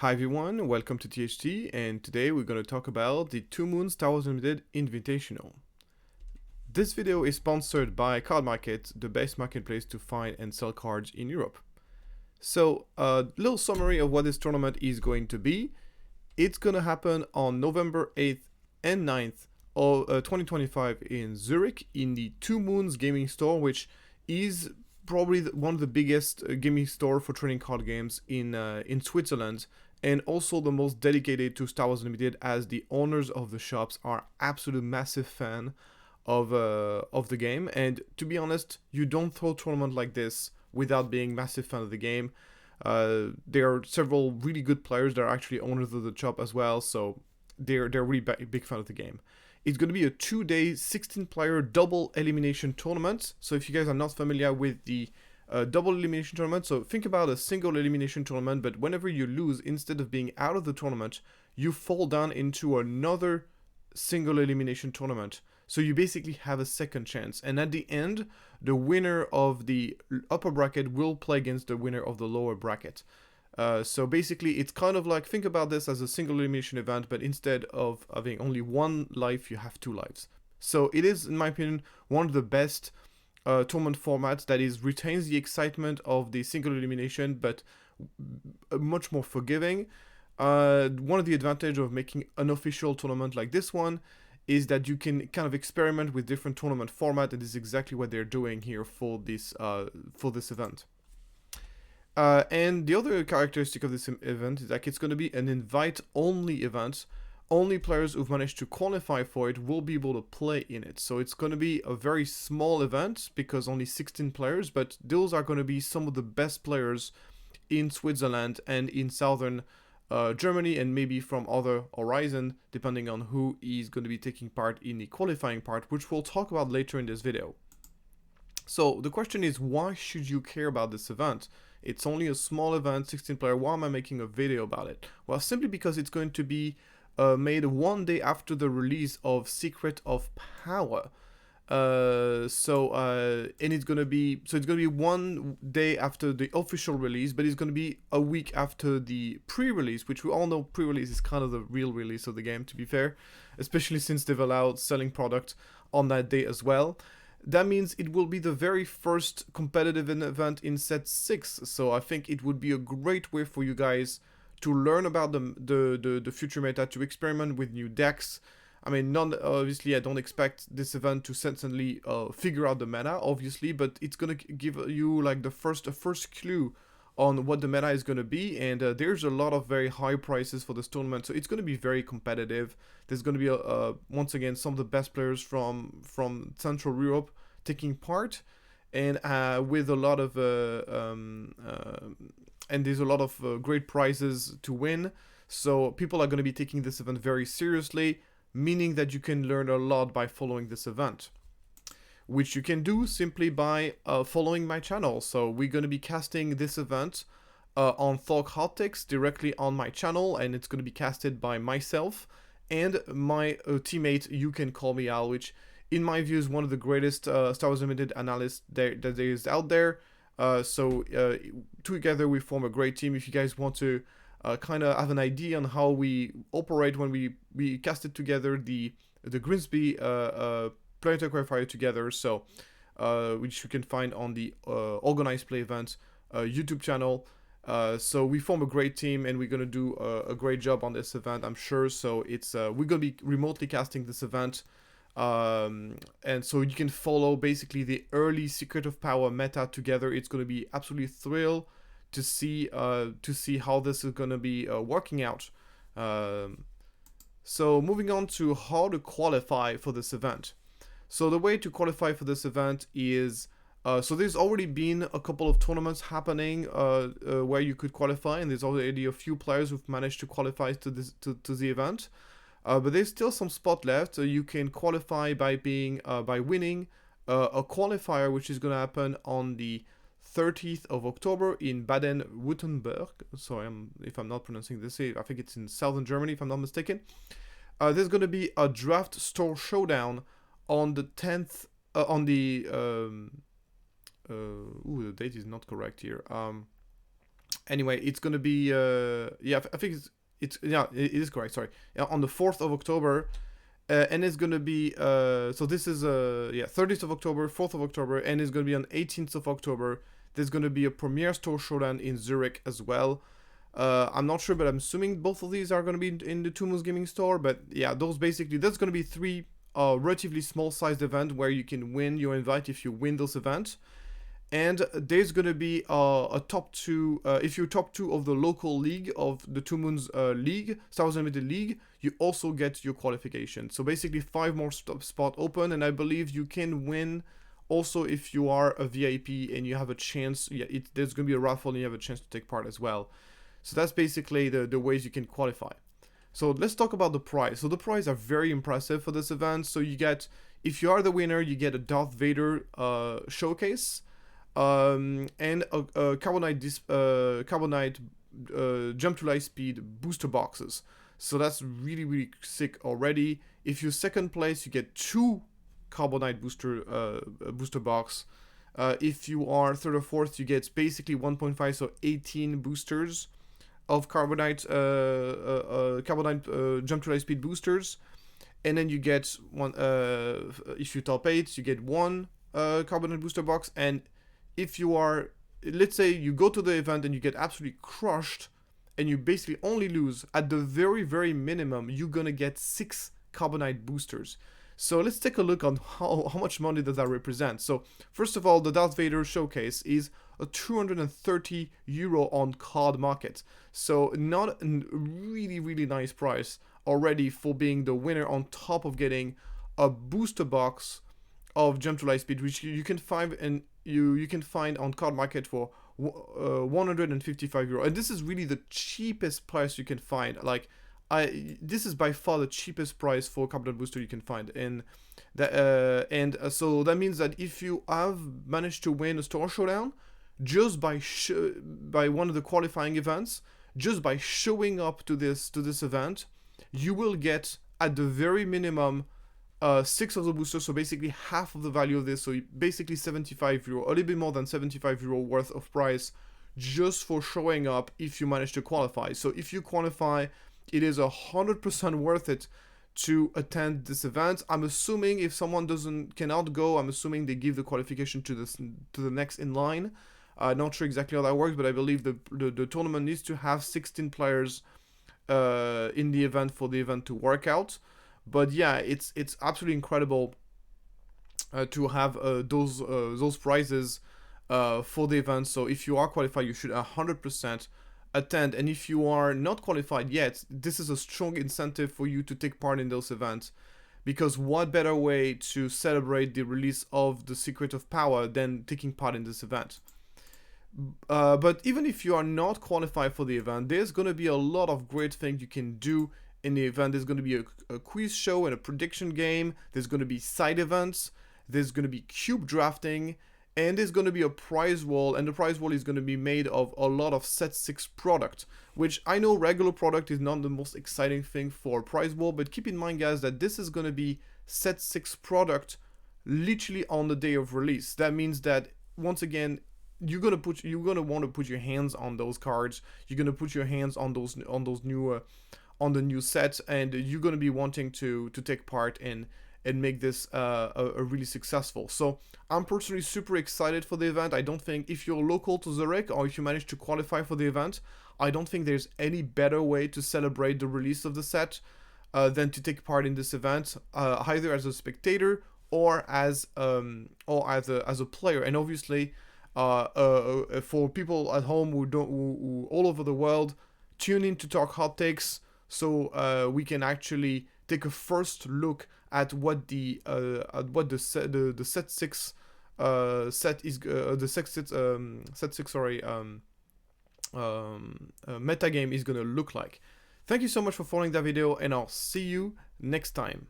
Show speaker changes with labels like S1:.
S1: Hi everyone, welcome to THT, and today we're going to talk about the Two Moons Star Wars Unlimited Invitational. This video is sponsored by Card Market, the best marketplace to find and sell cards in Europe. So, a little summary of what this tournament is going to be. It's going to happen on November 8th and 9th of 2025 in Zurich in the Two Moons Gaming Store, which is probably one of the biggest gaming store for trading card games in Switzerland, and also the most dedicated to Star Wars Unlimited, as the owners of the shops are absolute massive fan of the game. And to be honest, you don't throw a tournament like this without being massive fan of the game. There are several really good players that are actually owners of the shop as well, so they're really big fan of the game. It's going to be a 2-day 16-player double elimination tournament. So if you guys are not familiar with the double elimination tournament, so think about a single elimination tournament, but whenever you lose, instead of being out of the tournament, you fall down into another single elimination tournament. So you basically have a second chance, and at the end, the winner of the upper bracket will play against the winner of the lower bracket. So basically, it's kind of like, think about this as a single elimination event, but instead of having only one life, you have two lives. So it is, in my opinion, one of the best tournament formats that retains the excitement of the single elimination, but much more forgiving. One of the advantages of making an official tournament like this one is that you can kind of experiment with different tournament format, and this is exactly what they're doing here for this event. And the other characteristic of this event is that it's going to be an invite-only event. Only players who've managed to qualify for it will be able to play in it. So it's going to be a very small event because only 16 players, but those are going to be some of the best players in Switzerland and in southern Germany, and maybe from other horizon, depending on who is going to be taking part in the qualifying part, which we'll talk about later in this video. So the question is, why should you care about this event? It's only a small event, 16 player, why am I making a video about it? Well, simply because it's going to be made one day after the release of Secret of Power. And it's gonna be, so it's gonna be one day after the official release, but it's gonna be a week after the pre-release, which we all know pre-release is kind of the real release of the game, to be fair, especially since they've allowed selling product on that day as well. That means it will be the very first competitive event in set 6, so I think it would be a great way for you guys to learn about the future meta, to experiment with new decks. I mean, obviously, I don't expect this event to suddenly figure out the meta, obviously, but it's gonna give you like a first clue on what the meta is gonna be, and there's a lot of very high prices for this tournament, so it's gonna be very competitive. There's gonna be once again some of the best players from Central Europe taking part, and with a lot of and there's a lot of great prizes to win. So people are going to be taking this event very seriously, meaning that you can learn a lot by following this event, which you can do simply by following my channel. So we're going to be casting this event on Thorrk Hot Takes directly on my channel, and it's going to be casted by myself and my teammate, You Can Call Me Al, which in my view is one of the greatest Star Wars Unlimited analysts that there is out there. So together we form a great team. If you guys want to kind of have an idea on how we operate when we casted together the Grimsby Planetary Qualifier together, so which you can find on the Organized Play Event YouTube channel. So we form a great team, and we're gonna do a great job on this event, I'm sure. So it's we're gonna be remotely casting this event. And so you can follow basically the early Secret of Power meta together. It's going to be absolutely thrilled to see how this is going to be working out. So moving on to how to qualify for this event. So the way to qualify for this event is so there's already been a couple of tournaments happening where you could qualify, and there's already a few players who've managed to qualify to the event. But there's still some spot left. You can qualify by winning a qualifier, which is going to happen on the 30th of October in Baden-Württemberg. Sorry, if I'm not pronouncing this, I think it's in southern Germany, if I'm not mistaken. There's going to be a draft store showdown on the 10th. The date is not correct here. Anyway, it's gonna be yeah, I think it's yeah, it is correct. Sorry, on the 4th of October, and it's gonna be so this is yeah, 30th of October, 4th of October, and it's gonna be on 18th of October. There's gonna be a Premier Store Showdown in Zurich as well. I'm not sure, but I'm assuming both of these are gonna be in the Two Moons Gaming Store. But yeah, those basically, that's gonna be three relatively small sized event where you can win your invite if you win those events. And there's gonna be a top two. If you're top two of the local league of the Two Moons League, Star Wars Unlimited League, you also get your qualification. So basically, 5 more spot open, and I believe you can win. Also, if you are a VIP and you have a chance, yeah, there's gonna be a raffle and you have a chance to take part as well. So that's basically the ways you can qualify. So let's talk about the prize. So the prize are very impressive for this event. So you get, if you are the winner, you get a Darth Vader showcase. And a Carbonite Jump to Light Speed booster boxes. So that's really, really sick already. If you're second place, you get 2 Carbonite booster box. If you are third or fourth, you get basically 1.5, so 18 boosters of Carbonite Jump to Light Speed boosters. And then you get one. If you top 8, you get 1 Carbonite booster box. And if you are, let's say you go to the event and you get absolutely crushed and you basically only lose, at the very, very minimum, you're gonna get 6 Carbonite boosters. So let's take a look on how much money does that represent. So first of all, the Darth Vader showcase is a 230 euro on card market. So not a really, really nice price already for being the winner, on top of getting a booster box of Jump to Light Speed, which you can find and you can find on card market for 155 euro. And this is really the cheapest price you can find. Like, this is by far the cheapest price for Carbonite booster you can find. And so that means that if you have managed to win a store showdown just by one of the qualifying events, just by showing up to this event, you will get at the very minimum 6 of the boosters, so basically half of the value of this, so basically 75 euro, a little bit more than 75 euro worth of price just for showing up if you manage to qualify. So if you qualify, it is 100% worth it to attend this event. I'm assuming if someone cannot go, I'm assuming they give the qualification to the next in line. Not sure exactly how that works, but I believe the tournament needs to have 16 players in the event for the event to work out. But yeah, it's absolutely incredible to have those prizes for the event. So if you are qualified, you should 100% attend. And if you are not qualified yet, this is a strong incentive for you to take part in those events. Because what better way to celebrate the release of the Secret of Power than taking part in this event? But even if you are not qualified for the event, there's going to be a lot of great things you can do in the event. There's going to be a quiz show and a prediction game. There's going to be side events. There's going to be cube drafting. And there's going to be a prize wall. And the prize wall is going to be made of a lot of set 6 product. Which I know regular product is not the most exciting thing for a prize wall. But keep in mind, guys, that this is going to be set 6 product literally on the day of release. That means that, once again, you're gonna want to put your hands on those cards. You're gonna put your hands on those new on the new set, and you're gonna be wanting to take part in and make this a really successful. So I'm personally super excited for the event. I don't think, if you're local to Zurich or if you manage to qualify for the event, I don't think there's any better way to celebrate the release of the set than to take part in this event, either as a spectator or as a player. And obviously, for people at home who all over the world, tune in to Thorrk Hot Takes, so we can actually take a first look at what the set 6 set is the set 6 meta game is gonna look like. Thank you so much for following that video, and I'll see you next time.